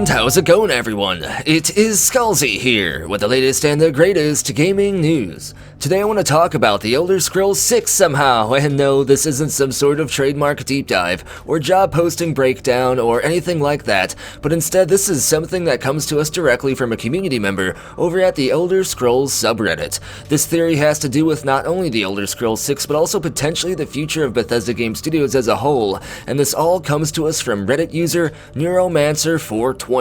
And how's it going, everyone? It is Skullzi here with the latest and the greatest gaming news. Today I want to talk about The Elder Scrolls 6 somehow, and no, this isn't some sort of trademark deep dive, or job posting breakdown, or anything like that, but instead this is something that comes to us directly from a community member over at the Elder Scrolls subreddit. This theory has to do with not only The Elder Scrolls 6, but also potentially the future of Bethesda Game Studios as a whole, and this all comes to us from Reddit user Neuromancer420.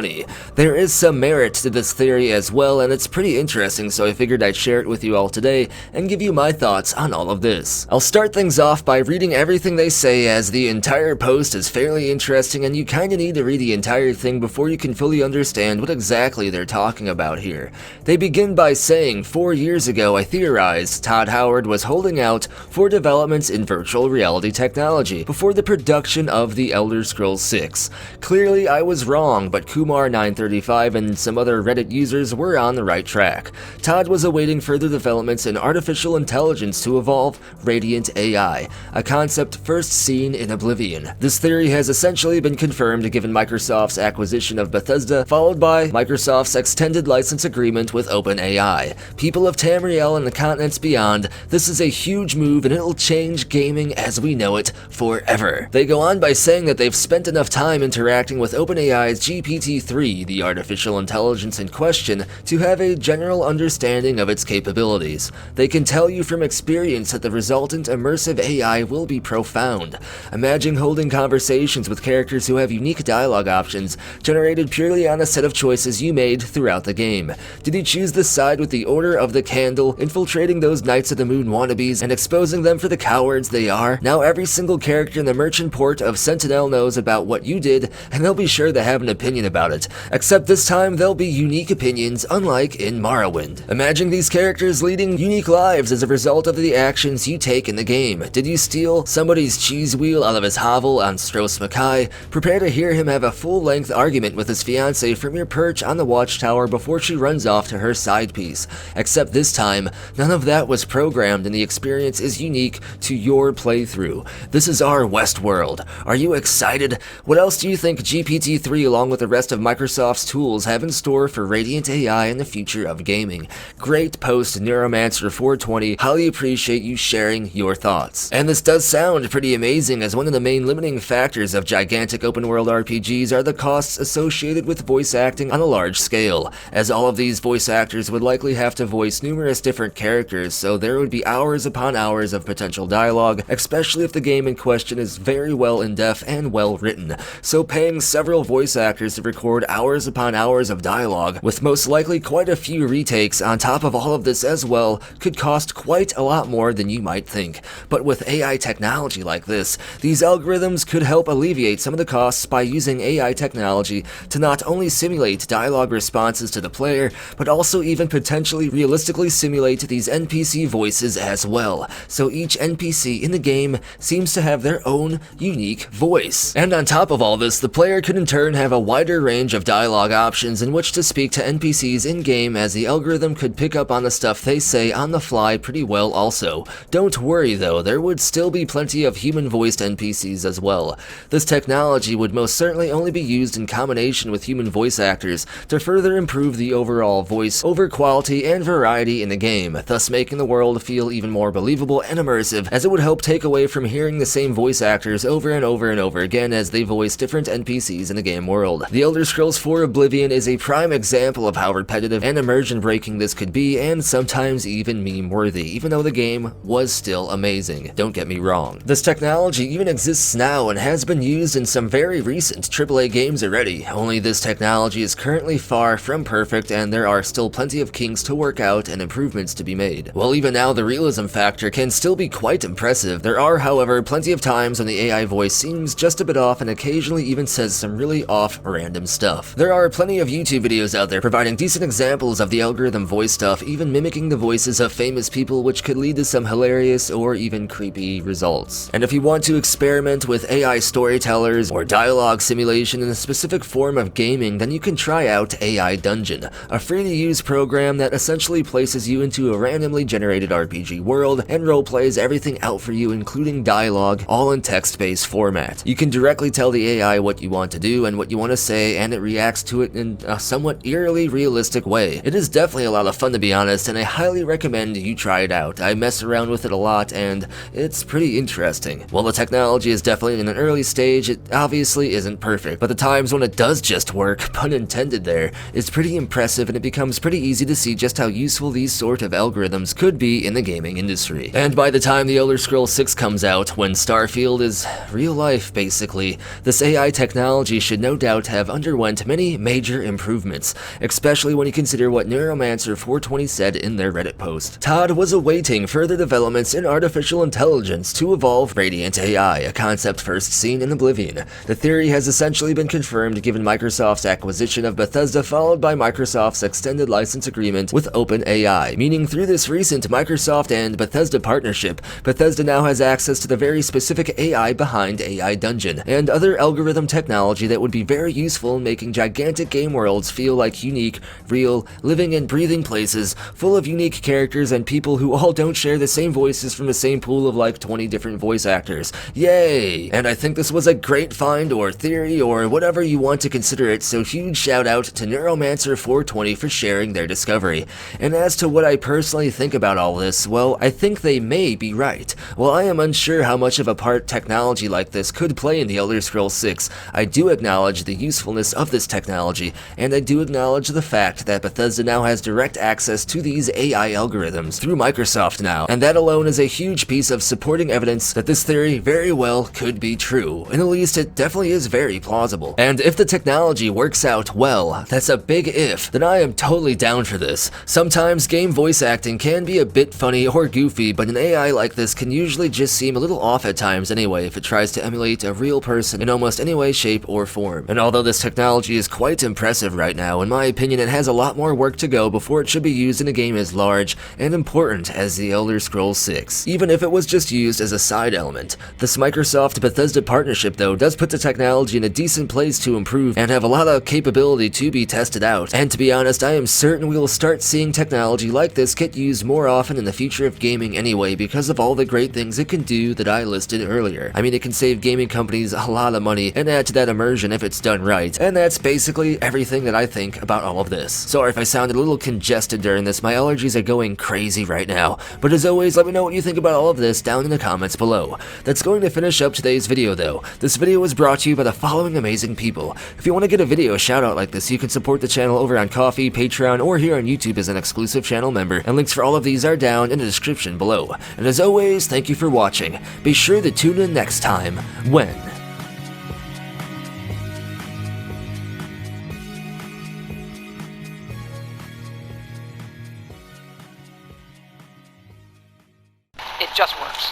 There is some merit to this theory as well, and it's pretty interesting, so I figured I'd share it with you all today and give you my thoughts on all of this. I'll start things off by reading everything they say, as the entire post is fairly interesting and you kinda need to read the entire thing before you can fully understand what exactly they're talking about here. They begin by saying, 4 years ago I theorized Todd Howard was holding out for developments in virtual reality technology before the production of The Elder Scrolls 6. Clearly I was wrong, but Kumar935 and some other Reddit users were on the right track. Todd was awaiting further developments in artificial intelligence to evolve Radiant AI, a concept first seen in Oblivion. This theory has essentially been confirmed given Microsoft's acquisition of Bethesda, followed by Microsoft's extended license agreement with OpenAI. People of Tamriel and the continents beyond, this is a huge move and it'll change gaming as we know it forever. They go on by saying that they've spent enough time interacting with OpenAI's GPT-3, the artificial intelligence in question, to have a general understanding of its capabilities. They can tell you from experience that the resultant immersive AI will be profound. Imagine holding conversations with characters who have unique dialogue options, generated purely on a set of choices you made throughout the game. Did you choose the side with the Order of the Candle, infiltrating those Knights of the Moon wannabes and exposing them for the cowards they are? Now every single character in the merchant port of Sentinel knows about what you did, and they'll be sure to have an opinion about it. Except this time they'll be unique opinions, unlike in Morrowind. Imagine these characters leading unique lives as a result of the actions you take in the game. Did you steal somebody's cheese wheel out of his hovel on Stros Mackay? Prepare to hear him have a full-length argument with his fiancée from your perch on the watchtower before she runs off to her side piece. Except this time, none of that was programmed and the experience is unique to your playthrough. This is our Westworld. Are you excited? What else do you think GPT-3 along with the rest of Microsoft's tools have in store for Radiant AI in the future of gaming? Great post, Neuromancer420. Highly appreciate you sharing your thoughts. And this does sound pretty amazing, as one of the main limiting factors of gigantic open world RPGs are the costs associated with voice acting on a large scale, as all of these voice actors would likely have to voice numerous different characters, so there would be hours upon hours of potential dialogue, especially if the game in question is very well in-depth and well written. So paying several voice actors to record hours upon hours of dialogue, with most likely quite a few retakes on top of all of this as well, could cost quite a lot more than you might think. But with AI technology like this, these algorithms could help alleviate some of the costs by using AI technology to not only simulate dialogue responses to the player, but also even potentially realistically simulate these NPC voices as well. So each NPC in the game seems to have their own unique voice. And on top of all this, the player could in turn have a wider range of dialogue options in which to speak to NPCs in-game, as the algorithm could pick up on the stuff they say on the fly pretty well also. Don't worry though, there would still be plenty of human-voiced NPCs as well. This technology would most certainly only be used in combination with human voice actors to further improve the overall voice over quality and variety in the game, thus making the world feel even more believable and immersive, as it would help take away from hearing the same voice actors over and over and over again as they voice different NPCs in the game world. The Elder Scrolls 4 Oblivion is a prime example of how repetitive and immersion-breaking this could be, and sometimes even meme-worthy, even though the game was still amazing. Don't get me wrong. This technology even exists now and has been used in some very recent AAA games already, only this technology is currently far from perfect and there are still plenty of kinks to work out and improvements to be made. While even now the realism factor can still be quite impressive, there are however plenty of times when the AI voice seems just a bit off and occasionally even says some really off random stuff. There are plenty of YouTube videos out there providing decent examples of the algorithm voice stuff, even mimicking the voices of famous people, which could lead to some hilarious or even creepy results. And if you want to experiment with AI storytellers or dialogue simulation in a specific form of gaming, then you can try out AI Dungeon, a free-to-use program that essentially places you into a randomly generated RPG world and roleplays everything out for you, including dialogue, all in text-based format. You can directly tell the AI what you want to do and what you want to say, and it reacts to it in a somewhat eerily realistic way. It is definitely a lot of fun, to be honest, and I highly recommend you try it out. I mess around with it a lot and it's pretty interesting. While the technology is definitely in an early stage, it obviously isn't perfect, but the times when it does just work, pun intended there, is pretty impressive, and it becomes pretty easy to see just how useful these sort of algorithms could be in the gaming industry. And by the time the Elder Scrolls 6 comes out, when Starfield is real life basically, this AI technology should no doubt have underwent many major improvements, especially when you consider what Neuromancer420 said in their Reddit post. Todd was awaiting further developments in artificial intelligence to evolve Radiant AI, a concept first seen in Oblivion. The theory has essentially been confirmed given Microsoft's acquisition of Bethesda, followed by Microsoft's extended license agreement with OpenAI, meaning through this recent Microsoft and Bethesda partnership, Bethesda now has access to the very specific AI behind AI Dungeon, and other algorithm technology that would be very useful in making gigantic game worlds feel like unique, real, living and breathing places, full of unique characters and people who all don't share the same voices from the same pool of like 20 different voice actors. Yay! And I think this was a great find or theory or whatever you want to consider it, so huge shout out to Neuromancer420 for sharing their discovery. And as to what I personally think about all this, well, I think they may be right. While I am unsure how much of a part technology like this could play in the Elder Scrolls 6, I do acknowledge the usefulness of this technology, and I do acknowledge the fact that Bethesda now has direct access to these AI algorithms through Microsoft now, and that alone is a huge piece of supporting evidence that this theory very well could be true, and at least it definitely is very plausible. And if the technology works out well, that's a big if, then I am totally down for this. Sometimes game voice acting can be a bit funny or goofy, but an AI like this can usually just seem a little off at times anyway if it tries to emulate a real person in almost any way, shape, or form. And although this technology is quite impressive right now, in my opinion it has a lot more work to go before it should be used in a game as large and important as the Elder Scrolls 6, even if it was just used as a side element. This Microsoft-Bethesda partnership though does put the technology in a decent place to improve and have a lot of capability to be tested out, and to be honest, I am certain we will start seeing technology like this get used more often in the future of gaming anyway because of all the great things it can do that I listed earlier. I mean, it can save gaming companies a lot of money and add to that immersion if it's done right, and that's basically everything that I think about all of this. Sorry if I sounded a little congested during this, my allergies are going crazy right now, but as always, let me know what you think about all of this down in the comments below. That's going to finish up today's video though. This video was brought to you by the following amazing people. If you want to get a video shout out like this, you can support the channel over on Ko-fi, Patreon, or here on YouTube as an exclusive channel member, and links for all of these are down in the description below. And as always, thank you for watching. Be sure to tune in next time when it just works.